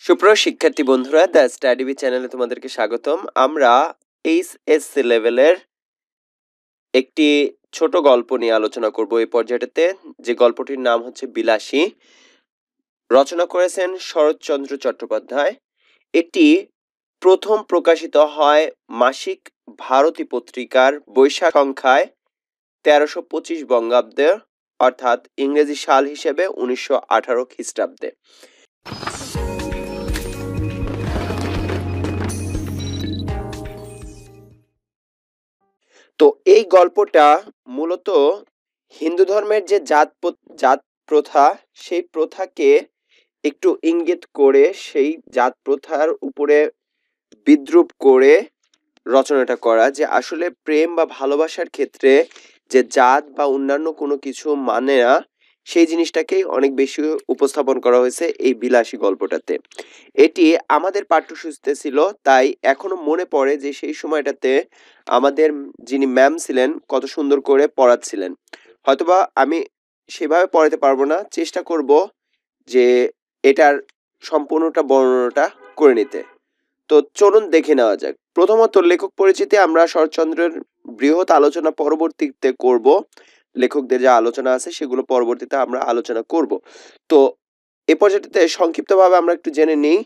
সুপ্রিয় শিক্ষার্থী বন্ধুরা, দ্য স্টাডি বি চ্যানেলে তোমাদেরকে স্বাগতম। আমরা এইচএসসি লেভেলের একটি ছোট গল্প নিয়ে আলোচনা করব এই পর্যায়টাতে, যে গল্পটির নাম হচ্ছে বিলাসী। রচনা করেছেন শরৎচন্দ্র চট্টোপাধ্যায়। এটি প্রথম প্রকাশিত হয় মাসিক ভারতী পত্রিকার বৈশাখ সংখ্যায় 1325 বঙ্গাব্দে, অর্থাৎ ইংরেজি সাল হিসেবে 1918 খ্রিস্টাব্দে। তো এই গল্পটা মূলত হিন্দু ধর্মের যে জাত প্রথা, সেই প্রথাকে একটু ইঙ্গিত করে, সেই জাত প্রথার উপরে বিদ্রূপ করে রচনাটা করা, যে আসলে প্রেম বা ভালোবাসার ক্ষেত্রে যে জাত বা অন্যান্য কোনো কিছু মানে না, সেই জিনিসটাকেই অনেক বেশি উপস্থাপন করা হয়েছে এই বিলাসী গল্পটাতে। এটি আমাদের পাঠ্যসূচিতে ছিল, তাই এখনো মনে পড়ে যে সেই সময়টাতে আমাদের যিনি ম্যাম ছিলেন কত সুন্দর করে পড়াচ্ছিলেন। হয়তোবা আমি সেভাবে পড়াতে পারবো না, চেষ্টা করব যে এটার সম্পূর্ণটা বর্ণনাটা করে নিতে। তো চলুন দেখে নেওয়া যাক। প্রথমত লেখক পরিচিতি আমরা শরৎচন্দ্রের বৃহৎ আলোচনা পরবর্তীতে করব। লেখকদের যে আলোচনা আছে সেগুলো পরবর্তীতে আমরা আলোচনা করব। তো এ পর্যায়েতে সংক্ষিপ্তভাবে আমরা একটু জেনে নিই।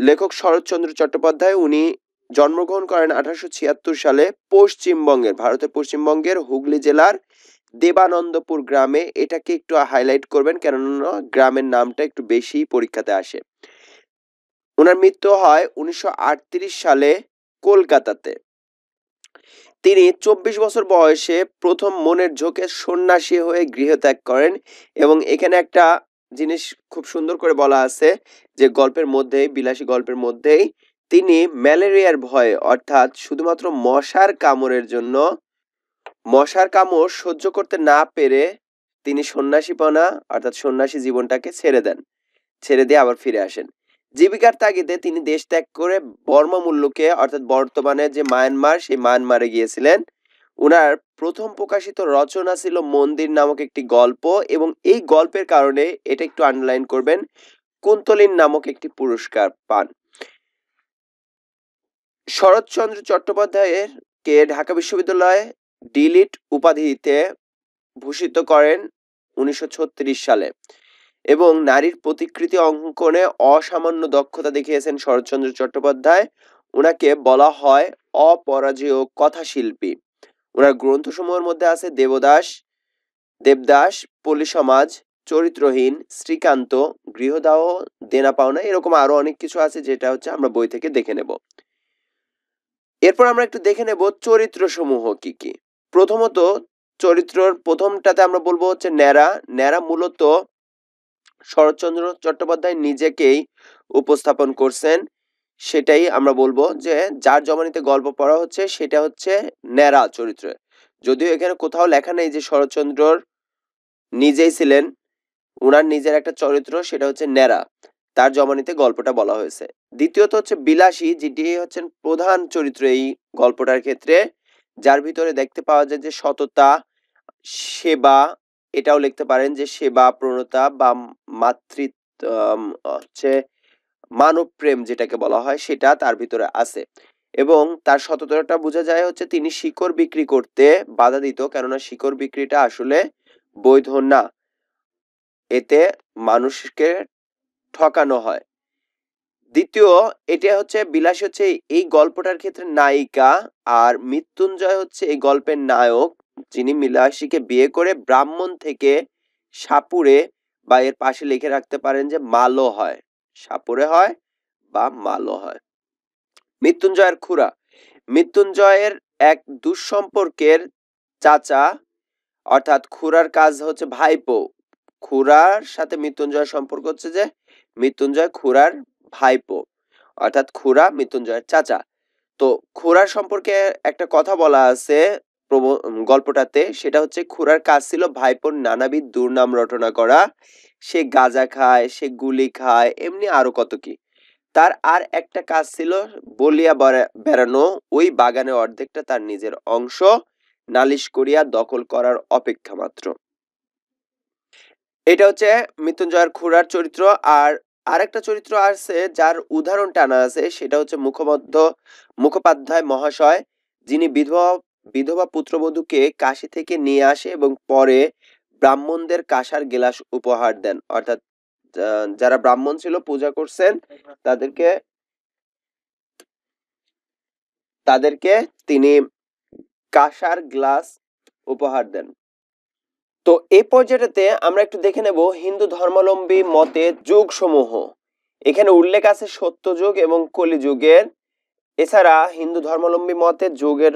লেখক শরৎচন্দ্র চট্টোপাধ্যায়, উনি জন্মগ্রহণ করেন 1876 সালে পশ্চিমবঙ্গের, ভারতের পশ্চিমবঙ্গের হুগলি জেলার দেবানন্দপুর গ্রামে। এটাকে একটু হাইলাইট করবেন, কেননা গ্রামের নামটা একটু বেশি পরীক্ষাতে আসে। ওনার মৃত্যু হয় 1938 সালে কলকাতাতে। তিনি 24 বছর বয়সে প্রথম মনের ঝোঁকে সন্ন্যাসী হয়ে গৃহত্যাগ করেন। এবং এখানে একটা জিনিস খুব সুন্দর করে বলা আছে যে গল্পের মধ্যেই, বিলাসী গল্পের মধ্যেই, তিনি ম্যালেরিয়ার ভয়ে, অর্থাৎ শুধুমাত্র মশার কামড়ের জন্য, মশার কামড় সহ্য করতে না পেরে তিনি সন্ন্যাসীপনা অর্থাৎ সন্ন্যাসী জীবনটাকে ছেড়ে দেন। ছেড়ে দিয়ে আবার ফিরে আসেন। জীবিকার তাগিদে তিনি দেশ ত্যাগ করে বর্মা মুল্লুকে, অর্থাৎ বর্তমানে যে মায়ানমার, সেই মায়ানমারে গিয়েছিলেন। উনার প্রথম প্রকাশিত রচনা ছিল মন্দির নামক একটি গল্প, এবং এই গল্পের কারণে, এটা একটু আন্ডারলাইন করবেন, কুন্তলিন নামক একটি পুরস্কার পান। শরৎচন্দ্র চট্টোপাধ্যায়ের কে ঢাকা বিশ্ববিদ্যালয়ে ডিলিট উপাধিতে ভূষিত করেন 1936 সালে। এবং নারীর প্রতিকৃতি অঙ্কনে অসামান্য দক্ষতা দেখিয়েছেন শরৎচন্দ্র চট্টোপাধ্যায়। ওনাকে বলা হয় অপরাজেয় কথাশিল্পী। ওনার গ্রন্থসমূহের মধ্যে আছে দেবদাস, পল্লী সমাজ, চরিত্রহীন, শ্রীকান্ত, গৃহদাহ, দেনা পাওনা, এরকম আরো অনেক কিছু আছে, যেটা হচ্ছে আমরা বই থেকে দেখে নেব। এরপর আমরা একটু দেখে নেব চরিত্র সমূহ কি কি। প্রথমত চরিত্রর প্রথমটাতে আমরা বলবো হচ্ছে ন্যাড়া। ন্যাড়া মূলত শরৎচন্দ্র চট্টোপাধ্যায় নিজেকেই উপস্থাপন করছেন। সেটাই আমরা বলবো যে যার জমানিতে গল্প পড়া হচ্ছে সেটা হচ্ছে ন্যাড়া চরিত্র। যদিও এখানে কোথাও লেখা নেই যে শরৎচন্দ্রর নিজেই ছিলেন, উনার নিজের একটা চরিত্র, সেটা হচ্ছে ন্যাড়া, তার জমানিতে গল্পটা বলা হয়েছে। দ্বিতীয়ত হচ্ছে বিলাসী, যেটি হচ্ছেন প্রধান চরিত্র এই গল্পটার ক্ষেত্রে, যার ভিতরে দেখতে পাওয়া যায় যে সততা, সেবা, এটাও লিখতে পারেন যে সেবা প্রণতা বা মাতৃত্ব, হচ্ছে মানব প্রেম যেটাকে বলা হয়, সেটা তার ভিতরে আছে। এবং তার সততাটা বোঝা যায় হচ্ছে তিনি শিকড় বিক্রি করতে বাধা দিত, কেননা শিকড় বিক্রিটা আসলে বৈধ না, এতে মানুষকে ঠকানো হয়। দ্বিতীয়, এটা হচ্ছে বিলাসী হচ্ছে এই গল্পটার ক্ষেত্রে নায়িকা, আর মৃত্যুঞ্জয় হচ্ছে এই গল্পের নায়ক, যিনি বিলাসীকে বিয়ে করে ব্রাহ্মণ থেকে সাপুরে, বা এর পাশে লিখে রাখতে পারেন যে মালো হয়, সাপুরে হয় বা মালো হয়। মৃত্যুঞ্জয়ের খুড়া, মৃত্যুঞ্জয়ের এক দুঃসম্পর্কের চাচা, অর্থাৎ খুড়ার কাজ হচ্ছে ভাইপো। খুড়ার সাথে মৃত্যুঞ্জয়ের সম্পর্ক হচ্ছে যে মৃত্যুঞ্জয় খুড়ার ভাইপো, অর্থাৎ খুড়া মৃত্যুঞ্জয়ের চাচা। তো খুড়ার সম্পর্কে একটা কথা বলা আছে গল্পটাতে, সেটা হচ্ছে খুড়ার কাজ ছিল ভাইপোর নানাবিধ দুর্নাম রটনা করা। সে গাঁজা খায়, সে গুলি খায়, এমনি আরো কত কি। তার আর একটা কাজ ছিল বলিয়া বেড়ানো, ওই বাগানের অর্ধেকটা তার নিজের অংশ, নালিশ করিয়া দখল করার অপেক্ষা মাত্র। এটা হচ্ছে মৃত্যুঞ্জয়ের খুড়ার চরিত্র। আর আরেকটা চরিত্র আছে যার উদাহরণ টানা আছে, সেটা হচ্ছে মুখোপাধ্যায় মহাশয়, যিনি বিধবা বিধবা পুত্রবধূকে কাশী থেকে নিয়ে আসে এবং পরে ব্রাহ্মণদের কাঁসার গেলাস উপহার দেন। অর্থাৎ যারা ব্রাহ্মণ ছিল, পূজা করছেন, তাদেরকে তাদেরকে তিনি কাঁসার গ্লাস উপহার দেন। তো এই পর্যায়টাতে আমরা একটু দেখে নেব হিন্দু ধর্মাবলম্বী মতে যুগ সমূহ। এখানে উল্লেখ আছে সত্যযুগ এবং কলিযুগের। এছাড়া হিন্দু ধর্মাবলম্বী মতে যুগের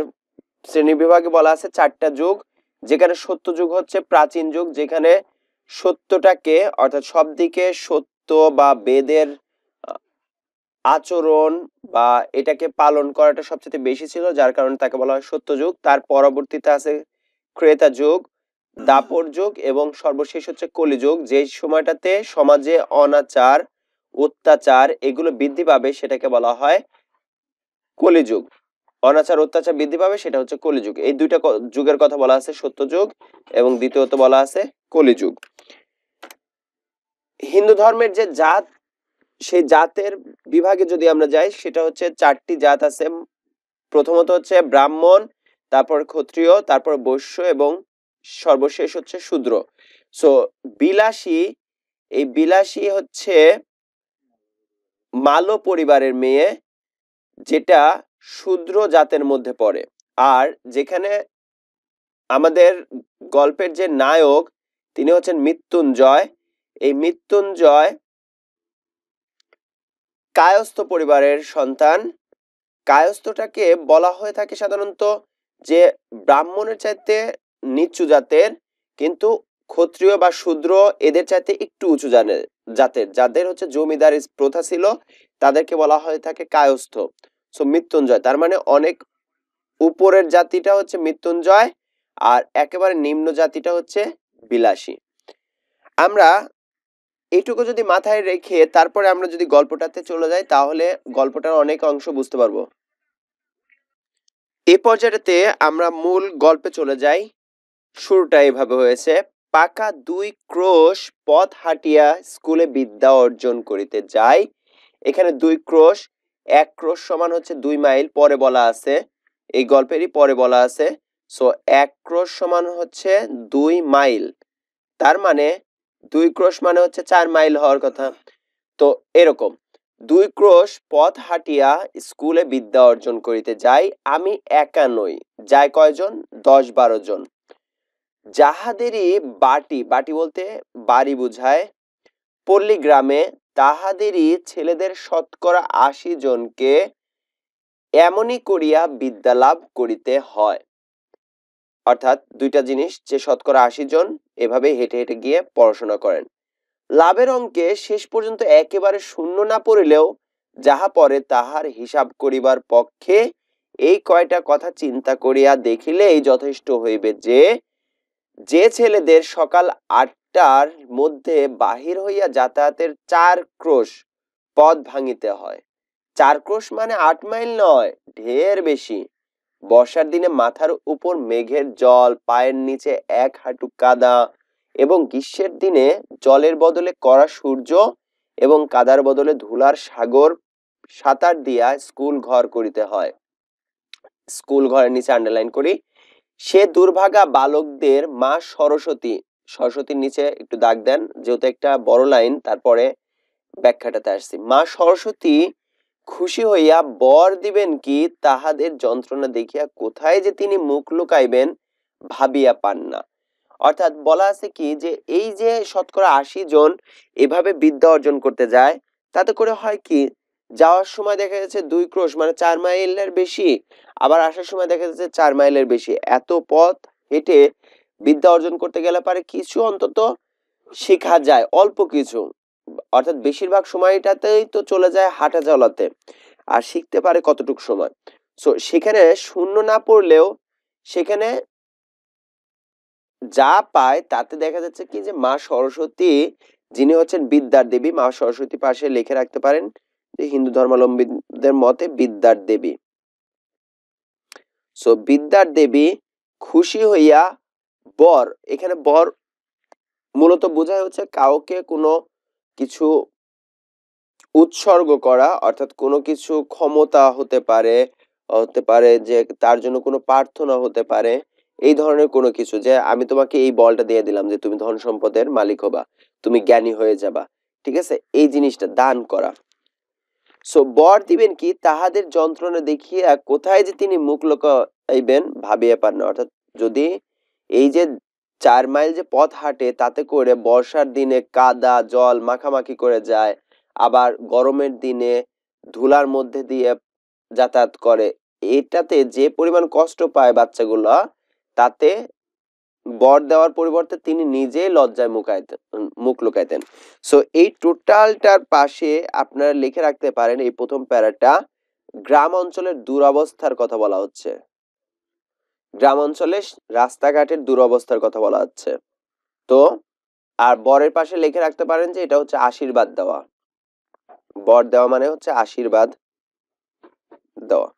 শ্রেণী বিভাগে বলা আছে 4টা যুগ, যেখানে সত্যযুগ হচ্ছে প্রাচীন যুগ, যেখানে সত্যটাকে অর্থাৎ সব দিকে সত্য বা বেদের আচরণ বা এটাকে পালন করাটা সবচেয়ে বেশি ছিল, যার কারণে তাকে বলা হয় সত্যযুগ। তার পরবর্তীতে আছে ত্রেতা যুগ, দাপর যুগ এবং সর্বশেষ হচ্ছে কলিযুগ, যে সময়টাতে সমাজে অনাচার অত্যাচার এগুলো বৃদ্ধি পাবে সেটাকে বলা হয় কলিযুগ। অনাচার অত্যাচার বৃদ্ধি পাবে সেটা হচ্ছে কলিযুগ। এই দুইটা যুগের কথা বলা আছে সত্যযুগ এবং দ্বিতীয়ত বলা আছে কলিযুগ। হিন্দু ধর্মের যে জাত, সেই জাতের বিভাগে যদি আমরা যাই, সেটা হচ্ছে 4টি জাত আছে। প্রথমত হচ্ছে ব্রাহ্মণ, তারপর ক্ষত্রিয়, তারপর বৈশ্য এবং সর্বশেষ হচ্ছে শূদ্র। সো বিলাসী, এই বিলাসী হচ্ছে মালো পরিবারের মেয়ে, যেটা শূদ্র জাতের মধ্যে পড়ে। আর যেখানে আমাদের গল্পের যে নায়ক, তিনি হচ্ছেন মৃত্যুঞ্জয়। এই মৃত্যুঞ্জয় কায়স্থ পরিবারের সন্তান। কায়স্থটাকে বলা হয়ে থাকে সাধারণত যে ব্রাহ্মণের চাইতে নিচু জাতের, কিন্তু ক্ষত্রিয় বা শূদ্র এদের চাইতে একটু উঁচু জাতের, যাদের হচ্ছে জমিদারি প্রথা ছিল, তাদেরকে বলা হয়ে থাকে কায়স্থ। সো মৃত্যুঞ্জয় তার মানে অনেক উপরের জাতিটা হচ্ছে মৃত্যুঞ্জয়, আর একেবারে নিম্ন জাতিটা হচ্ছে বিলাসী। আমরা এইটুকু যদি মাথায় রেখে তারপরে আমরা যদি গল্পটাতে চলে যাই, তাহলে গল্পটার অনেক অংশ বুঝতে পারবো। এই পর্যায়েতে আমরা মূল গল্পে চলে যাই। শুরুটা এভাবে হয়েছে: পাকা 2 ক্রোশ পথ হাঁটিয়া স্কুলে বিদ্যা অর্জন করিতে যায়। এখানে 2 ক্রোশ, 1 ক্রোশ সমান হচ্ছে 2 মাইল, পরে বলা আছে, এই গল্পেরই পরে বলা আছে। সো 1 ক্রোশ সমান হচ্ছে 2 মাইল, তার মানে 2 ক্রোশ মানে হচ্ছে 4 মাইল হওয়ার কথা। তো এরকম 2 ক্রোশ পথ হাঁটিয়া স্কুলে বিদ্যা অর্জন করিতে যাই, আমি একা নই, যায় কয়জন? 10-12 জন। যাহাদেরই বাটি, বাটি বলতে বাড়ি বুঝায়, পল্লী গ্রামে তাহাদেরই ছেলেদের শতকরা 80 জনকে এমনি করিয়া বিদ্যা লাভ করিতে হয়। অর্থাৎ দুইটা জিনিস, যে শতকরা 80 জন এভাবে হেঁটে হেঁটে গিয়ে পড়াশোনা করেন। লাভের অঙ্কে শেষ পর্যন্ত একেবারে শূন্য না পড়িলেও যাহা পড়ে তাহার হিসাব করিবার পক্ষে এই কয়টা কথা চিন্তা করিয়া দেখিলেই যথেষ্ট হইবে যে, যে ছেলেদের সকাল 8টার মধ্যে বাহির হইয়া যাতায়াতের 4 ক্রোশ পথ ভাঙিতে হয়। 4 ক্রোশ মানে 8 মাইল নয়, ঢের বেশি। বর্ষার দিনে মাথার উপর মেঘের জল, পায়ের নিচে 1 হাঁটু কাদা, এবং গ্রীষ্মের দিনে জলের বদলে কড়া সূর্য এবং কাদার বদলে ধুলার সাগর সাঁতার দিয়া স্কুল ঘর করিতে হয়। স্কুল ঘরের নিচে আন্ডারলাইন করি। সে দুর্ভাগা বালকদের মা সরস্বতী, সরস্বতীর নিচে একটু দাগ দেন, যেহেতু একটা বড় লাইন, তারপরে ব্যাখ্যাটাতে আসছি। মা সরস্বতী খুশি হইয়া বর দিবেন কি তাহাদের যন্ত্রণা দেখিয়া কোথায় যে তিনি মুখ লুকাইবেন ভাবিয়া পান না। অর্থাৎ বলা আছে কি, যে এই যে শতকরা 80 জন এভাবে বিদ্যা অর্জন করতে যায়, তাতে করে হয় কি, যাওয়ার সময় দেখা যাচ্ছে 2 ক্রোশ মানে 4 মাইলের বেশি, আবার আসার সময় দেখা যাচ্ছে 4 মাইলের বেশি। এত পথ হেঁটে বিদ্যা অর্জন করতে গেলে পারে কিছু অন্তত শেখা যায়, অল্প কিছু। অর্থাৎ বেশিরভাগ সময়টাতেই তো চলে যায় হাঁটা চলাতে, আর শিখতে পারে কতটুক সময়। সো সেখানে শূন্য না পড়লেও সেখানে যা পায় তাতে দেখা যাচ্ছে কি, যে মা সরস্বতী যিনি হচ্ছেন বিদ্যার দেবী, মা সরস্বতী পাশে লিখে রাখতে পারেন যে হিন্দু ধর্মাবলম্বীদের মতে বিদ্যার দেবী। সো বিদ্যার দেবী খুশি হইয়া বর, এখানে বর মূলত বোঝায় হচ্ছে কাউকে কোনো কিছু উৎসর্গ করা, অর্থাৎ কোনো কিছু ক্ষমতা হতে পারে যে তার জন্য কোনো প্রার্থনা হতে পারে, এই ধরনের কোনো কিছু, যে আমি তোমাকে এই বলটা দিয়ে দিলাম যে তুমি ধন সম্পদের মালিক হবা, তুমি জ্ঞানী হয়ে যাবা, ঠিক আছে, এই জিনিসটা দান করা। সো বর দিবেন কি, তাহাদের যন্ত্রণা দেখিয়া কোথায় যে তিনি মুখ লুকাইবেন ভাবিয়া পান না। অর্থাৎ যদি এই যে 4 মাইল যে পথ হাঁটে, তাতে করে বর্ষার দিনে কাদা জল মাখামাখি করে যায়, আবার গরমের দিনে ধুলার মধ্যে দিয়ে যাতায়াত করে, এটাতে যে পরিমাণ কষ্ট পায় বাচ্চাগুলা, তাতে বর দেওয়ার পরিবর্তে তিনি নিজেই লজ্জায় মুখ লুকাইতেন। সো এই টোটালটার পাশে আপনারা লিখে রাখতে পারেন, এই প্রথম প্যারাটা গ্রাম অঞ্চলের দুরবস্থার কথা বলা হচ্ছে, গ্রাম অঞ্চলে রাস্তাঘাটের দুরবস্থার কথা বলা হচ্ছে। তো আর বরের পাশে লিখে রাখতে পারেন যে এটা হচ্ছে আশীর্বাদ দেওয়া, বর দেওয়া মানে হচ্ছে আশীর্বাদ দেওয়া।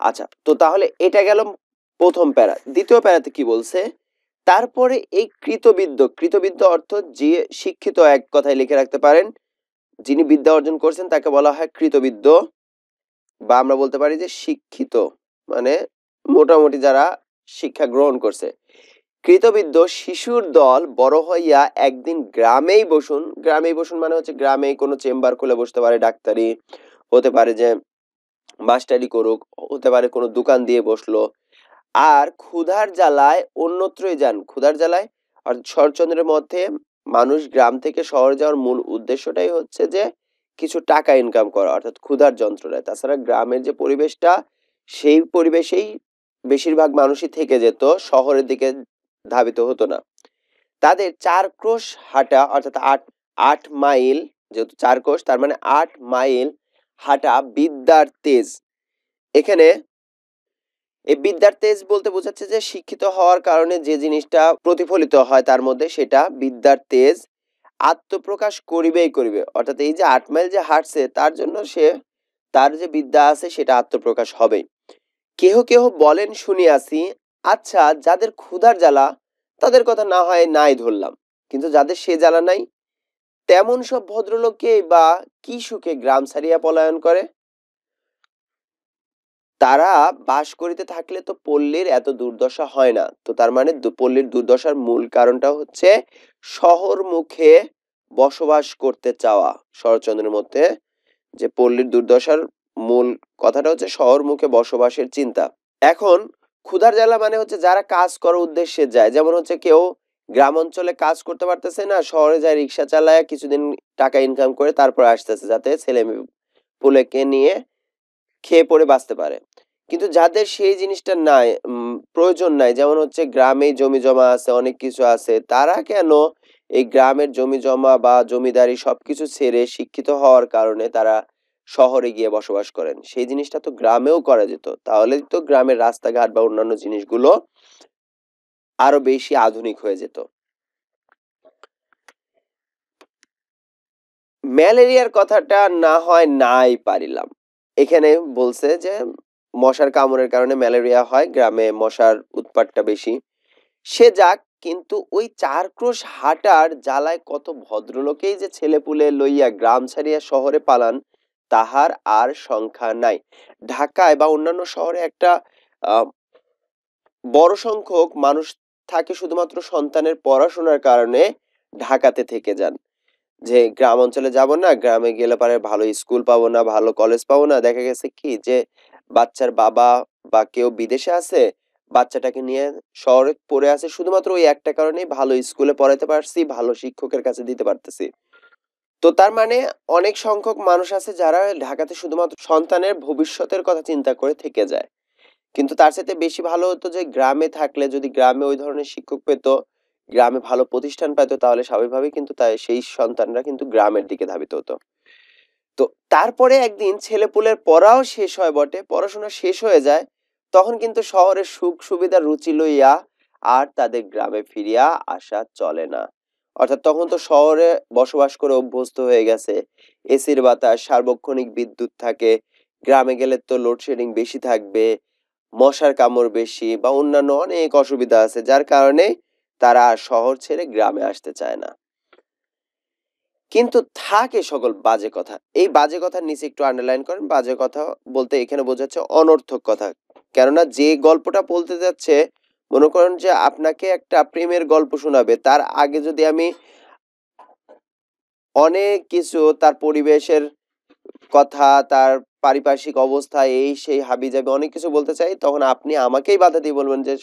আচ্ছা, তো তাহলে এটা গেল প্রথম প্যারা। দ্বিতীয় প্যারাতে কি বলছে, তারপরে এই কৃতবিদ্য অর্থ যে শিক্ষিত, এক কথায় লিখে রাখতে পারেন যিনি বিদ্যা অর্জন করছেন তাকে বলা হয় কৃতবিদ্য, বা আমরা বলতে পারি যে শিক্ষিত, মানে মোটামুটি যারা শিক্ষা গ্রহণ করছে। কৃতবিদ্য শিশুর দল বড় হইয়া একদিন গ্রামেই বসুন মানে হচ্ছে গ্রামেই কোনো চেম্বার খুলে বসতে পারে, ডাক্তারি হতে পারে, যে মাস্টারি করুক, হতে পারে কোনো দোকান দিয়ে বসলো, আর ক্ষুধার জ্বালায় অন্যত্রই যান। ক্ষুধার জ্বালায়, আর শরৎচন্দ্রের মধ্যে মানুষ গ্রাম থেকে শহরে যাওয়ার মূল উদ্দেশ্যটাই হচ্ছে যে কিছু টাকা ইনকাম করা, অর্থাৎ ক্ষুধার যন্ত্রণায়। তাছাড়া গ্রামের যে পরিবেশটা, সেই পরিবেশেই বেশিরভাগ মানুষই থেকে যেত, শহরের দিকে ধাবিত হতো না। তাদের 4 ক্রোশ হাঁটা, অর্থাৎ 8 মাইল, যেহেতু 4 ক্রোশ তার মানে 8 মাইল হাঁটা বিদ্যার তেজ। এখানে এই বিদ্যার তেজ বলতে বোঝাচ্ছে যে শিক্ষিত হওয়ার কারণে যে জিনিসটা প্রতিফলিত হয় তার মধ্যে, সেটা বিদ্যার তেজ আত্মপ্রকাশ করিবে। অর্থাৎ এই যে 8 মাইল যে হাঁটছে, তার জন্য তার যে বিদ্যা আছে সেটা আত্মপ্রকাশ হবে। কেহ বলেন শুনিয়াছি, আচ্ছা যাদের ক্ষুধার জ্বালা তাদের কথা না হয় নাই ধরলাম, কিন্তু যাদের সে জ্বালা নাই, তেমন সব ভদ্রলোককে বা কি সুখে গ্রাম ছাড়িয়া পলায়ন করে। তারা বাস করিতে থাকলে তো পল্লীর এত দুর্দশা হয় না। তো তার মানে পল্লীর দুর্দশার মূল কারণটা হচ্ছে শহর মুখে বসবাস করতে চাওয়া। শরৎচন্দ্রের মধ্যে যে পল্লীর দুর্দশার মূল কথাটা হচ্ছে শহর মুখে বসবাসের চিন্তা। এখন ক্ষুধার জ্বালা মানে হচ্ছে যারা কাজ করার উদ্দেশ্যে যায়, যেমন হচ্ছে কেউ গ্রাম অঞ্চলে কাজ করতে পারতেছে না, শহরে যায় রিক্সা চালায় কিছুদিন টাকা ইনকাম করে তারপর আসতেছে, যাতে ছেলে পুলেকে নিয়ে খেয়ে পড়ে বাঁচতে পারে। কিন্তু যাদের সেই জিনিসটা নাই, প্রয়োজন নাই, যেমন হচ্ছে গ্রামে জমি জমা আছে, অনেক কিছু আছে, তারা কেন এই গ্রামের জমি জমা বা জমিদারি সবকিছু ছেড়ে শিক্ষিত হওয়ার কারণে তারা শহরে গিয়ে বসবাস করেন? সেই জিনিসটা তো গ্রামেও করা যেত, তাহলে তো গ্রামের রাস্তাঘাট বা অন্যান্য জিনিসগুলো আরো বেশি আধুনিক হয়ে যেত। ম্যালেরিয়ার কথাটা না হয় নাই পারিলাম। এখানে বলছে যে মশার কামড়ের কারণে ম্যালেরিয়া হয়, গ্রামে মশার উৎপাতটা বেশি। সে যাক, কিন্তু ওই 4 ক্রোশ হাঁটার জ্বালায় কত ভদ্রলোকেই যে ছেলেপুলে লইয়া গ্রাম ছাড়িয়া শহরে পালান, তাহার আর সংখ্যা নাই। ঢাকায় বা অন্যান্য শহরে একটা আহ, বড় সংখ্যক মানুষ থাকে শুধুমাত্র সন্তানের পড়াশোনার কারণে ঢাকাতে থেকে যান, যে গ্রাম অঞ্চলে যাব না, গ্রামে গেলে পারে ভালো স্কুল পাবো না, ভালো কলেজ পাবো না। দেখা গেছে কি যে বাচ্চার বাবা বা কেউ বিদেশে আছে, বাচ্চাটাকে নিয়ে শহরে পড়ে আছে শুধুমাত্র ওই একটা কারণেই, ভালো স্কুলে পড়াতে পারছি, ভালো শিক্ষকের কাছে দিতে পারতেছি। তো তার মানে অনেক সংখ্যক মানুষ আছে যারা ঢাকাতে শুধুমাত্র সন্তানের ভবিষ্যতের কথা চিন্তা করে থেকে যায়। কিন্তু তার সাথে বেশি ভালো হতো যে গ্রামে থাকলে, যদি গ্রামে ওই ধরনের শিক্ষক পেত, গ্রামে ভালো প্রতিষ্ঠান পেত, তাহলে স্বাভাবিকভাবেই কিন্তু সেই সন্তানরা কিন্তু গ্রামের দিকে ধাবিত হতো। তো তারপরে একদিন ছেলেপুলের পড়াও শেষ হয় বটে, পড়াশোনা শেষ হয়ে যায়, তখন কিন্তু শহরের সুখ সুবিধা রুচি লইয়া আর তাদের গ্রামে ফিরিয়া আসা চলে না। অর্থাৎ তখন তো শহরে বসবাস করে অভ্যস্ত হয়ে গেছে, এসির বাতাস, সার্বক্ষণিক বিদ্যুৎ থাকে, গ্রামে গেলে তো লোডশেডিং বেশি থাকবে, মশার কামড় বেশি বা অন্যান্য অনেক অসুবিধা আছে, যার কারণে তারা আর শহর ছেড়ে গ্রামে আসতে চায় না। কিন্তু থাকে সকল বাজে কথা। এই বাজে কথার নিচে একটু আন্ডারলাইন করেন। বাজে কথা বলতে এখানে বোঝাচ্ছে অনর্থক কথা। কেননা যে গল্পটা বলতে যাচ্ছে, মনে করেন যে আপনাকে একটা প্রেমের গল্প শোনাবে, তার আগে যদি আমি অনেক কিছু তার পরিবেশের কথা, তার পারিপার্শ্বিক অবস্থা, এই সেই হাবিজাবি অনেক কিছু বলতে চাই, তখন আপনি আমাকেই বাধা দিয়ে বলবেন যে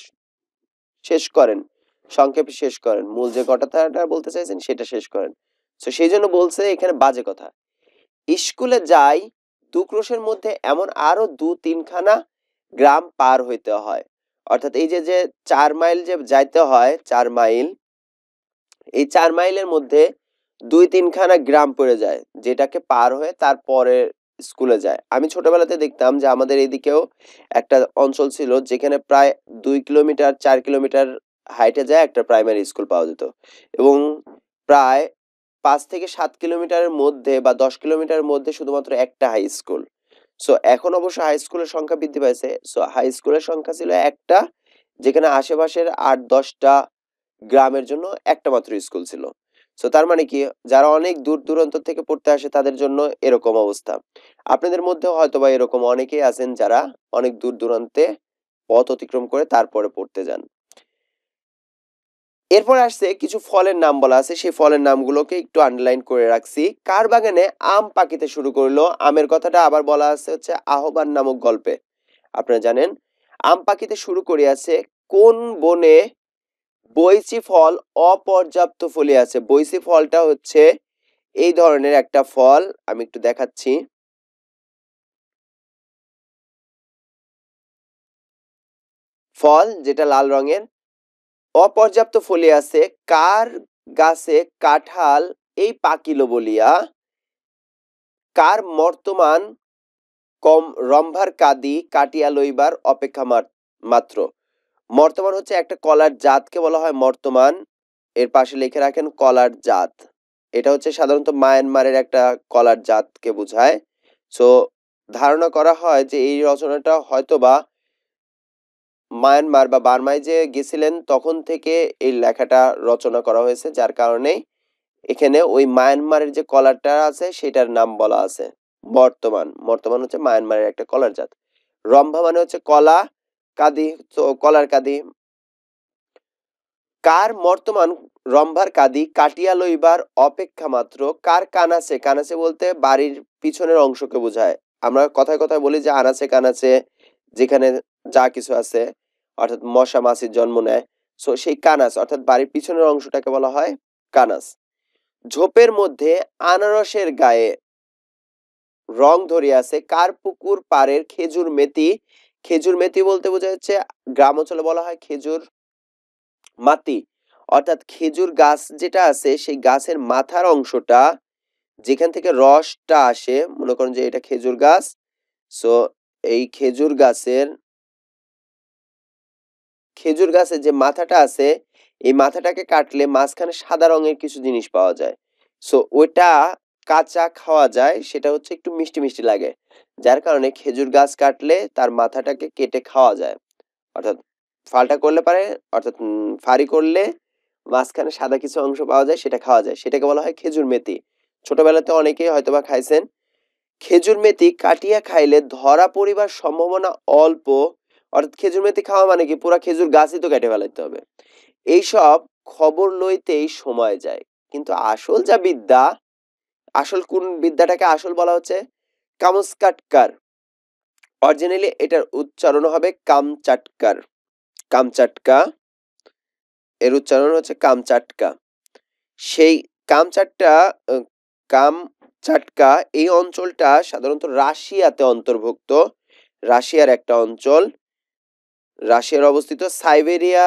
শেষ করেন, সংক্ষেপে শেষ করেন, মূল যে কথাটা বলতে চাইছেন সেটা শেষ করেন। তো সেই জন্য বলছে এখানে বাজে কথা। স্কুলে যাই, দুক্রোশের মধ্যে এমন আরো ২-৩ খানা গ্রাম পার হইতে হয়। অর্থাৎ এই যে যে ৪ মাইল যে যাইতে হয়, ৪ মাইল, এই ৪ মাইলের মধ্যে ২-৩ খানা গ্রাম পড়ে যায়, যেটাকে পার হয়ে তারপরে স্কুলে যায়। আমি ছোটবেলাতে দেখতাম যে আমাদের এদিকেও একটা অঞ্চল ছিল যেখানে প্রায় ২ কিলোমিটার ৪ কিলোমিটার হাইটে যায় একটা প্রাইমারি স্কুল পাওয়া যেত, এবং প্রায় ৫ থেকে ৭ কিলোমিটারের মধ্যে বা ১০ কিলোমিটারের মধ্যে শুধুমাত্র একটা হাই স্কুল। সো এখন অবশ্য হাই স্কুলের সংখ্যা বৃদ্ধি পাইছে। সো হাই স্কুলের সংখ্যা ছিল একটা, যেখানে আশেপাশের ৮-১০টা গ্রামের জন্য একটা মাত্র স্কুল ছিল। সো তার মানে কি, যারা অনেক দূর দূরান্ত থেকে পড়তে আসে তাদের জন্য এরকম অবস্থা। আপনাদের মধ্যেও হয়তোবা এরকম অনেকেই আছেন যারা অনেক দূর দূরান্তে পথ অতিক্রম করে তারপরে পড়তে যান। এরপর আসছে কিছু ফলের নাম বলা আছে, সেই ফলের নামগুলোকে একটু আন্ডারলাইন করে রাখছি। কার বাগানে আম পাকিতে শুরু করলো, আমের কথাটা আবার বলা আছে হচ্ছে আহ্বান নামক গল্পে। আপনারা জানেন আম পাকিতে শুরু করিয়াছে, কোন বনে বৈশি ফল অপর্যাপ্ত ফলিয়াছে। বৈশি ফলটা হচ্ছে এই ধরনের একটা ফল, আমি একটু দেখাচ্ছি। ফল যেটা লাল রঙের, অপর্যাপ্ত ফলিয়াছে, কার গাছে কাঁঠাল এই পাকিল বলিয়া, কার বর্তমান কম রম্ভার কাদি কাটিয়া লইবার অপেক্ষা মাত্র। মর্তমান হচ্ছে একটা কলার জাতকে বলা হয় মর্তমান। এর পাশে লিখে রাখেন কলার জাত। এটা হচ্ছে সাধারণত মায়ানমারের একটা কলার জাতকে বোঝায়। সো ধারণা করা হয় যে এই রচনাটা হয়তোবা মায়ানমার বা বার্মায় যে গেছিলেন তখন থেকে এই লেখাটা রচনা করা হয়েছে, যার কারণে এখানে ওই মায়ানমারের যে কলারটা আছে সেটার নাম বলা আছে বর্তমান। বর্তমান হচ্ছে মায়ানমারের একটা কলার জাত। রম্ভা মানে হচ্ছে কলা, কাদি তো কলার কাদি। কার বর্তমান রম্ভার কাদি কাটিয়া লইবার অপেক্ষা মাত্র, কার কানাচে, কানাচে বলতে বাড়ির পিছনের অংশকে বোঝায়। আমরা কথায় কথায় বলি যে আনাচে কানাচে, যেখানে যা কিছু আছে, অর্থাৎ মশা মাছির জন্ম নেয়। সো সেই কানাচ অর্থাৎ বাড়ির পিছনের অংশটাকে বলা হয় কানাচ। ঝোপের মধ্যে আনারসের গায়ে রং ধরিয়াছে, কার পুকুর পাড়ের খেজুর মেথি। খেজুর মেথি বলতে বোঝা যাচ্ছে গ্রাম অঞ্চলে বলা হয় খেজুর মাতি, অর্থাৎ খেজুর গাছ যেটা আছে সেই গাছের মাথার অংশটা, যেখান থেকে রসটা আসে, মনে করেন যে এটা খেজুর গাছ। সো এই খেজুর গাছের যে মাথাটা আছে, এই মাথাটাকে কাটলে মাঝখানে সাদা রঙের কিছু জিনিস পাওয়া যায়। সো ওইটা কাঁচা খাওয়া যায়, সেটা হচ্ছে একটু মিষ্টি মিষ্টি লাগে, যার কারণে খেজুর গাছ কাটলে তার মাথাটাকে কেটে খাওয়া যায়। অর্থাৎ ফালটা করলে পারে, অর্থাৎ ফাড়ি করলে মাঝখানে সাদা কিছু অংশ পাওয়া যায়, সেটা খাওয়া যায়, সেটাকে বলা হয় খেজুর মেথি। ছোটবেলাতে অনেকেই হয়তোবা খাইছেন। খেজুর মেথি কাটিয়া খাইলে ধরা পড়িবার সম্ভাবনা অল্প। অর্থাৎ খেজুর মেথি খাওয়া মানে কি, পুরা খেজুর গাছই তো কেটে ফেলাইতে হবে। এইসব খবর লইতেই সময় যায়। কিন্তু আসল যা বিদ্যা, আসল কোন বিদ্যাটাকে আসল বলা হচ্ছে, কামস্কাটকার। অরিজিনালি এটার উচ্চারণ হবে কামচাটকার, কামচাটকা, এর উচ্চারণ হচ্ছে কামচাটকা। সেই কামচাটকা কামচাটকা এই অঞ্চলটা সাধারণত রাশিয়াতে অন্তর্ভুক্ত। রাশিয়ার একটা অঞ্চল, রাশিয়ার অবস্থিত সাইবেরিয়া,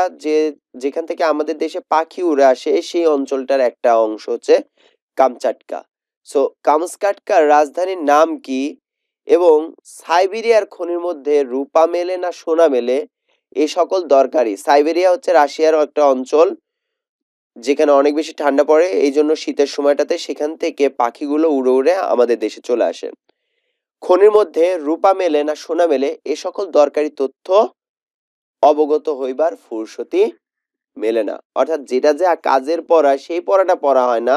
যেখান থেকে আমাদের দেশে পাখি উড়ে আসে, সেই অঞ্চলটার একটা অংশ হচ্ছে কামচাটকা। সো কামস্কাটকার রাজধানীর নাম কি, এবং সাইবেরিয়ার খনির মধ্যে রূপা মেলে না সোনা মেলে, এই সকল দরকারি। সাইবেরিয়া হচ্ছে রাশিয়ার একটা অঞ্চল যেখানে অনেক বেশি ঠান্ডা পড়ে, এই জন্য শীতের সময়টাতে সেখান থেকে পাখিগুলো উড়ে উড়ে আমাদের দেশে চলে আসে। খনির মধ্যে রূপা মেলে না সোনা মেলে, এ সকল দরকারি তথ্য অবগত হইবার ফুরসতি মেলে না। অর্থাৎ যেটা যে কাজের পড়া, সেই পড়াটা পড়া হয় না,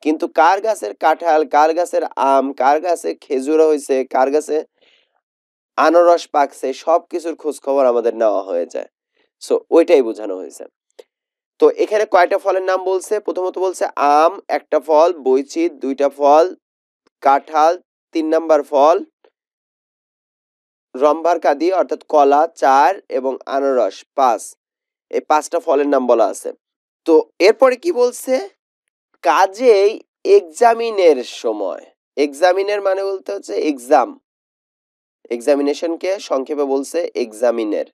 কিন্তু কার গাছের কাঁঠাল, কার গাছের আম, কার গাছে খেজুর হয়েছে, কার গাছে আনারস পাকছে, সবকিছুর খোঁজ খবর আমাদের নেওয়া হয়ে যায়। সো ওইটাই বোঝানো হয়েছে। তো এখানে কয়টা ফলের নাম বলছে? প্রথমত বলছে আম একটা ফল, বৈচিত্র দুইটা ফল, কাঁঠাল 3 নাম্বার ফল, রম্ভার কাদি অর্থাৎ কলা 4 এবং আনারস 5। এই 5টা ফলের নাম বলা আছে। তো এরপরে কি বলছে? কাজেই এক্সামিনের সময়, এক্সামিনের মানে বলতে হচ্ছে এক্সাম, এক্সামিনেশনকে সংক্ষেপে বলছে এক্সামিনের।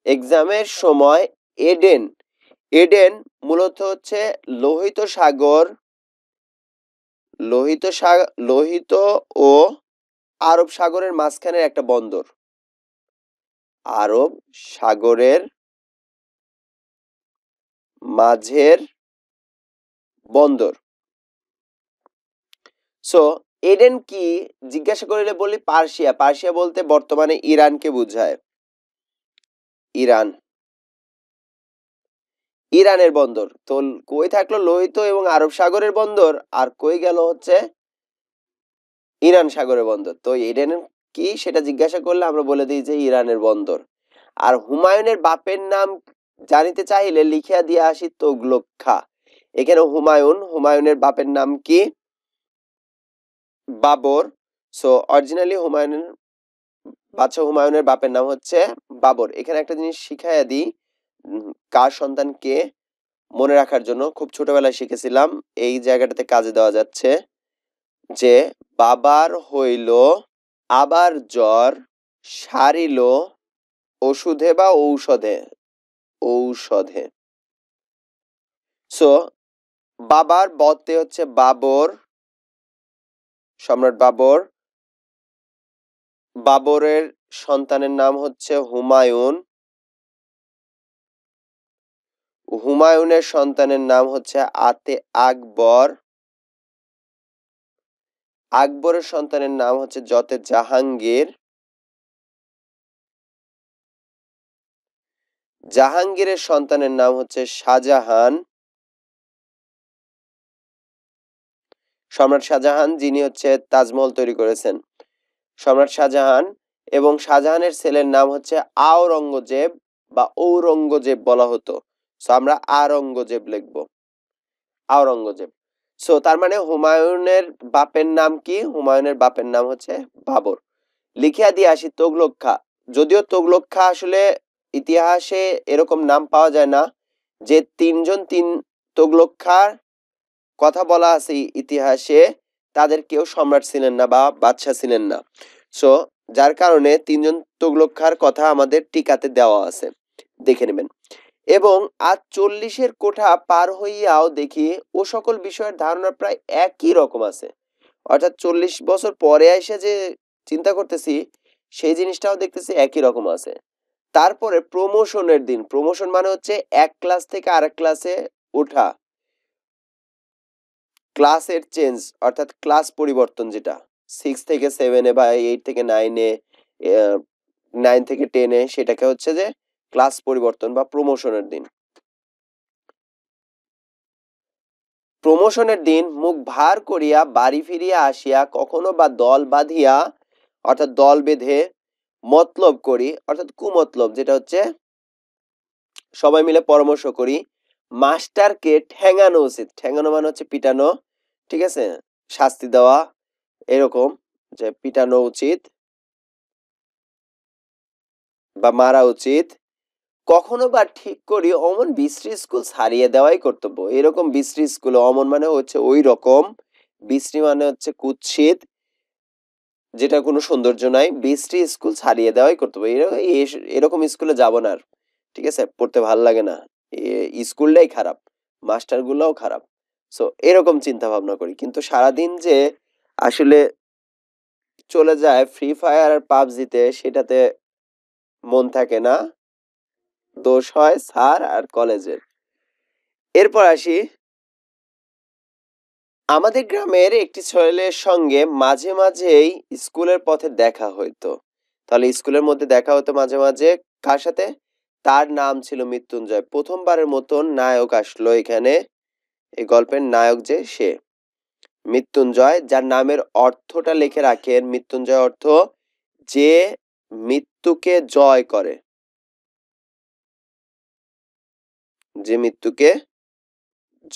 এক্সামের সময় এডেন, এডেন মূলত হচ্ছে লোহিত সাগর, লোহিত ও আরব সাগরের মাঝখানের একটা বন্দর, আরব সাগরের মাঝের বন্দর। সো এডেন কি জিজ্ঞাসা করিলে বলি পার্সিয়া, পার্সিয়া বলতে বর্তমানে ইরানকে বোঝায়, ইরান, ইরানের বন্দর। তো কই থাকলো লোহিত এবং আরব সাগরের বন্দর, আর কই গেল হচ্ছে ইরান সাগরের বন্দর। তো এডেন কি সেটা জিজ্ঞাসা করলে আমরা বলে দিই যে ইরানের বন্দর। আর হুমায়ুনের বাপের নাম জানিতে চাইলে লিখিয়া দিয়ে আসি তোগলক খা। এখানে হুমায়ুন, হুমায়ুনের বাপের নাম কি? বাবর। সো অরিজিনালি হুমায়ুনের বাদশাহ হুমায়ুনের বাপের নাম হচ্ছে বাবর। এখানে একটা জিনিস শিখাইয়া দিই, কার সন্তান কে মনে রাখার জন্য, খুব ছোটবেলায় শিখেছিলাম, এই জায়গাটাতে কাজে দেওয়া যাচ্ছে যে বাবার হইল আবার জ্বর সারিল ওষুধে বা ঔষধে, ঔষধে। সো বাবার বতে হচ্ছে বাবর, সম্রাট বাবর, বাবরের সন্তানের নাম হচ্ছে হুমায়ুন, হুমায়ুনের সন্তানের নাম হচ্ছে আতে আকবর, আকবরের সন্তানের নাম হচ্ছে যতে জাহাঙ্গীর, জাহাঙ্গীরের সন্তানের নাম হচ্ছে শাহজাহান, সম্রাট শাহজাহান যিনি হচ্ছে তাজমহল তৈরি করেছেন, সম্রাট শাহজাহান। এবং শাহজাহানের ছেলের নাম হচ্ছে আওরঙ্গজেব বা ঔরঙ্গজেব বলা হতো। সো আমরা আওরঙ্গজেব লিখব, আওরঙ্গজেব। সো তার মানে হুমায়ুনের বাপের নাম কি? হুমায়ুনের বাপের নাম হচ্ছে বাবর। লিখিয়া দিয়ে আসি তোগলক খা। যদিও তোগলক খা আসলে ইতিহাসে এরকম নাম পাওয়া যায় না, যে তিন তোগলক খার কথা বলা আছে ইতিহাসে, তাদের কেউ সম্রাট ছিলেন না বা বাদশা ছিলেন না। সো যার কারণে 3জন তোগলক খার কথা আমাদের টিকাতে দেওয়া আছে, দেখে নেবেন। এবং আজ 40-এর কোঠা পার হইয়াও দেখি ও সকল বিষয়ের ধারণা প্রায় একই রকম আছে। অর্থাৎ 40 বছর পরে এসে যে চিন্তা করতেছি, সেই জিনিসটাও দেখতেছি একই রকম আছে। তারপরে প্রমোশনের দিন, প্রমোশন মানে হচ্ছে এক ক্লাস থেকে আরেক ক্লাসে ওঠা, ক্লাসের চেঞ্জ অর্থাৎ ক্লাস পরিবর্তন, যেটা 6 থেকে 7-এ বা 8 থেকে 9-এ, 9 থেকে 10-এ, সেটাকে হচ্ছে যে ক্লাস পরিবর্তন বা প্রমোশনের দিন। প্রমোশনের দিন মুখ ভার করিয়া বাড়ি ফিরিয়া আসিয়া কখনো বা দল বাঁধিয়া অর্থাৎ দল বেঁধে মতলব করি অর্থাৎ কুমতলব, যেটা হচ্ছে সবাই মিলে পরামর্শ করি, মাস্টারকে ঠ্যাঙানো উচিত। ঠ্যাঙানো মানে হচ্ছে পিটানো, ঠিক আছে, শাস্তি দেওয়া, এরকম যে পিটানো উচিত বা মারা উচিত। কখনো বা ঠিক করি অমন বিশ্রী স্কুল ছাড়িয়ে দেওয়াই কর্তব্য। এরকম বিশ্রী স্কুল, অমন মানে হচ্ছে ওই রকম, বিশ্রী মানে হচ্ছে কুৎসিত, যেটা কোনো সৌন্দর্য নাই, বিশ্রী স্কুল ছাড়িয়ে দেওয়াই কর্তব্য। এরকম স্কুলে যাব না আর, ঠিক আছে, পড়তে ভালো লাগে না, স্কুলটাই খারাপ, মাস্টার গুলাও খারাপ। সো এরকম চিন্তা ভাবনা করি, কিন্তু সারাদিন যে আসলে চলে যায় ফ্রি ফায়ার আর পাবজিতে, সেটাতে মন থাকে না, দোষ হয় স্যার আর কলেজের। এরপর আসি, আমাদের গ্রামের একটি ছেলের সঙ্গে মাঝে মাঝেই স্কুলের পথে দেখা হইতো। তাহলে স্কুলের মধ্যে দেখা হতো মাঝে মাঝে, কার সাথে? তার নাম ছিল মৃত্যুঞ্জয়। প্রথমবারের মতন নায়ক আসলো এখানে, এই গল্পের নায়ক যে সে। মৃত্যুঞ্জয়, যার নামের অর্থটা লিখে রাখেন। মৃত্যুঞ্জয় অর্থ যে মৃত্যুকে জয় করে, যে মৃত্যুকে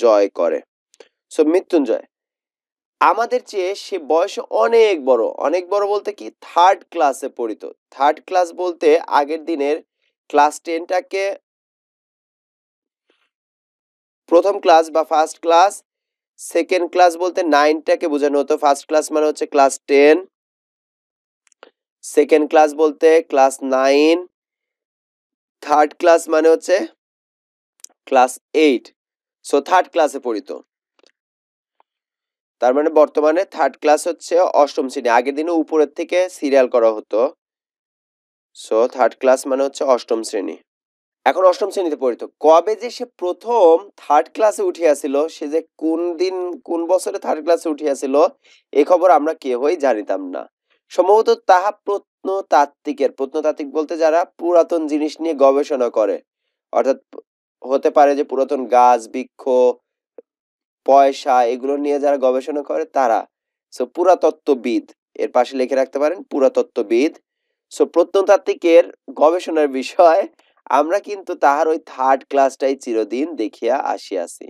জয় করে। সো মৃত্যুঞ্জয় আমাদের চেয়ে সে বয়সে অনেক বড়। অনেক বড় বলতে কি, থার্ড ক্লাসে পড়িত। থার্ড ক্লাস বলতে আগের দিনের ক্লাস 10টাকে প্রথম ক্লাস বা ফার্স্ট ক্লাস, সেকেন্ড ক্লাস বলতে 9টাকে বোঝানো হতো। ফার্স্ট ক্লাস মানে হচ্ছে ক্লাস 10, সেকেন্ড ক্লাস বলতে ক্লাস 9, থার্ড ক্লাস মানে হচ্ছে ক্লাস 8। সো থার্ড ক্লাসে পড়িত। তার মানে বর্তমানে থার্ড ক্লাস হচ্ছে অষ্টম শ্রেণী। আগের দিনে উপরের থেকে সিরিয়াল করা হতো। সো থার্ড ক্লাস মানে হচ্ছে অষ্টম শ্রেণী। এখন অষ্টম শ্রেণীতে পড়িত। কবে যে সে প্রথম থার্ড ক্লাসে উঠিয়াছিল, সে যে কোন দিন কোন বছরে থার্ড ক্লাসে উঠিয়াছিল, এই খবর আমরা কেউই জানিতাম না। সম্ভবত তাহা প্রত্নতাত্ত্বিকের, প্রত্নতাত্ত্বিক বলতে যারা পুরাতন জিনিস নিয়ে গবেষণা করে, অর্থাৎ হতে পারে যে পুরাতন গাছ, বৃক্ষ, পয়সা, এগুলো নিয়ে যারা গবেষণা করে তারা। সো পুরাতত্ত্ববিদ, এর পাশে লিখে রাখতে পারেন পুরাতত্ত্ববিদ। সো প্রত্নতাত্ত্বিকের গবেষণার বিষয় আমরা কিন্তু তাহার ওই থার্ড ক্লাসটাই চিরদিন দেখিয়া আসিয়াছি।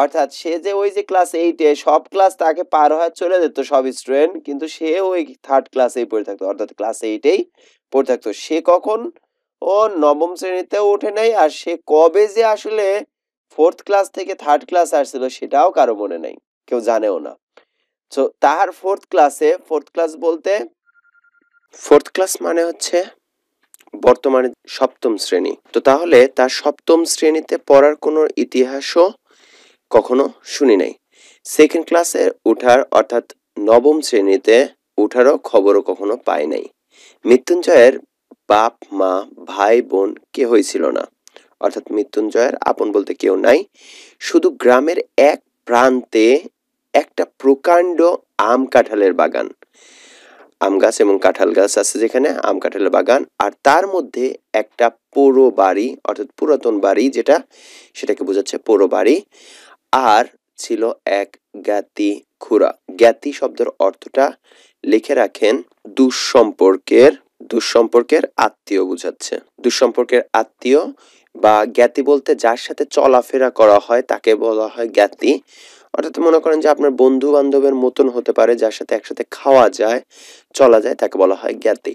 অর্থাৎ সে যে ওই যে ক্লাস 8-এ সব ক্লাস তাকে পার হয়ে চলে যেত সব স্টুডেন্ট, কিন্তু সে ওই থার্ড ক্লাসেই পড়ে থাকতো, অর্থাৎ ক্লাস 8-এই পড়ে থাকতো। সে কখন ও নবম শ্রেণীতেও ওঠে নাই, আর সে কবে যে আসলে ফোর্থ ক্লাস থেকে থার্ড ক্লাস আসছিল সেটাও কারো মনে নাই, কেউ জানেও না। তো তাহার ফোর্থ ক্লাস বলতে ফোর্থ ক্লাস মানে হচ্ছে বর্তমানে সপ্তম শ্রেণী। তো তাহলে তার সপ্তম শ্রেণীতে পড়ার কোনো ইতিহাসও কখনো শুনি নাই। সেকেন্ড ক্লাসে উঠার অর্থাৎ নবম শ্রেণীতে উঠারও খবরও কখনো পাই নাই। মৃত্যুঞ্জয়ের বাপ মা ভাই বোন কেউই ছিল না, অর্থাৎ মৃত্যুঞ্জয়ের আপন বলতে কেউ নাই। শুধু গ্রামের এক প্রান্তে একটা প্রকাণ্ড আম কাঁঠালের বাগান, আম গাছ এবং কাঁঠাল গাছ আছে যেখানে, আম কাঁঠালের বাগান, আর তার মধ্যে একটা পোড়ো বাড়ি, অর্থাৎ পুরাতন বাড়ি যেটা, সেটাকে বোঝাচ্ছে পোড়ো বাড়ি। আর ছিল এক জ্ঞাতি খুড়া। জ্ঞাতি শব্দের অর্থটা লিখে রাখেন দুঃসম্পর্কের আত্মীয় বোঝাচ্ছে। দুঃসম্পর্কের আত্মীয় বা জ্ঞাতি বলতে যার সাথে চলাফেরা করা হয় তাকে বলা হয় জ্ঞাতি। অর্থাৎ মনে করেন যে আপনার বন্ধু বান্ধবের মতন হতে পারে, যার সাথে একসাথে খাওয়া যায়, চলা যায়, তাকে বলা হয় জ্ঞাতি।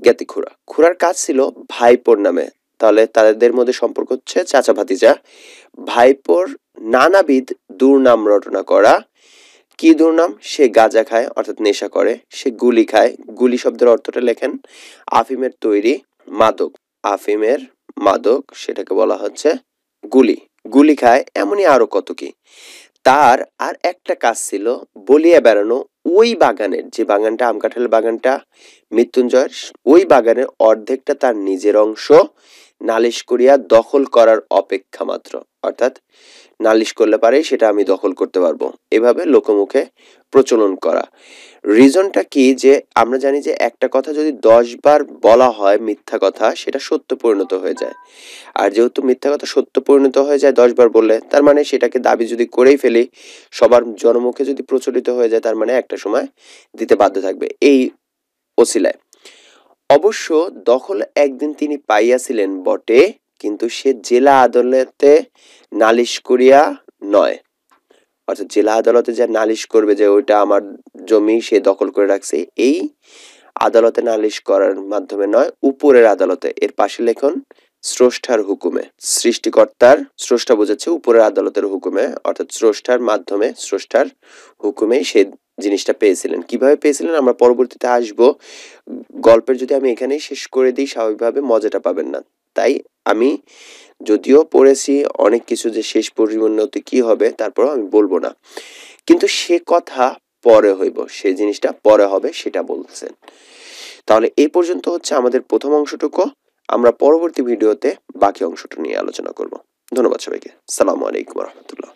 জ্ঞাতি খুড়া। খুড়ার কাজ ছিল ভাইপোর নামে, তাহলে তাদের মধ্যে সম্পর্ক হচ্ছে চাচা ভাতিজা। ভাইপোর নানাবিধ দুর্নাম রটনা করা। কি দুর্নাম? সে গাঁজা খায় অর্থাৎ নেশা করে, সে গুলি খায়, গুলি শব্দের অর্থটা লেখেন আফিমের তৈরি মাদক, আফিমের মাদক, সেটাকে বলা হচ্ছে গুলি, গুলি খায়, এমনই আরো কত কি। তার আর একটা কাজ ছিল বলিয়া বেড়ানো। ওই বাগানের, যে বাগানটা আম কাঁঠালের বাগানটা মৃত্যুঞ্জয়ের, ওই বাগানের অর্ধেকটা তার নিজের অংশ, নালিশ করিয়া দখল করার অপেক্ষা মাত্র, অর্থাৎ নালিশ করলে পারে সেটা আমি দখল করতে পারবো, এভাবে লোকমুখে প্রচলন করা। রিজনটা কি, যে আমরা জানি যে একটা কথা যদি 10 বার বলা হয় মিথ্যা কথা, সেটা সত্য পরিণত হয়ে যায়। আর যেহেতু মিথ্যা কথা সত্য পরিণত হয়ে যায় 10 বার বললে, তার মানে সেটাকে দাবি যদি করেই ফেলি, সবার জনমুখে যদি প্রচলিত হয়ে যায়, তার মানে একটা সময় দিতে বাধ্য থাকবে। এই ওসিলায় অবশ্য দখল একদিন তিনি পাইয়াছিলেন বটে, কিন্তু সে জেলা আদালতে নালিশ করিয়া নয়, অর্থাৎ জেলা আদালতে যে নালিশ করবে যে ওইটা আমার জমি সে দখল করে রাখছে, এই আদালতে নালিশ করার মাধ্যমে নয়, উপরের আদালতে। এর পাশে লেখন স্রষ্টার হুকুমে। সৃষ্টিকর্তার, স্রষ্টা বোঝাচ্ছে উপরের আদালতের হুকুমে, অর্থাৎ স্রষ্টার মাধ্যমে, স্রষ্টার হুকুমে সে জিনিসটা পেয়েছিলেন। কিভাবে পেয়েছিলেন আমরা পরবর্তীতে আসবো। গল্পের যদি আমি এখানেই শেষ করে দিই, স্বাভাবিকভাবে মজাটা পাবেন না। তাই আমি যদিও পড়েছি অনেক কিছু যে শেষ পরিণতি কি হবে, তারপরও আমি বলবো না, কিন্তু সে কথা পরে হইব, সে জিনিসটা পরে হবে সেটা বলছেন। তাহলে এই পর্যন্ত হচ্ছে আমাদের প্রথম অংশটুকু। আমরা পরবর্তী ভিডিওতে বাকি অংশটা নিয়ে আলোচনা করব। ধন্যবাদ সবাইকে। আসসালামু আলাইকুম ওয়া রাহমাতুল্লাহ।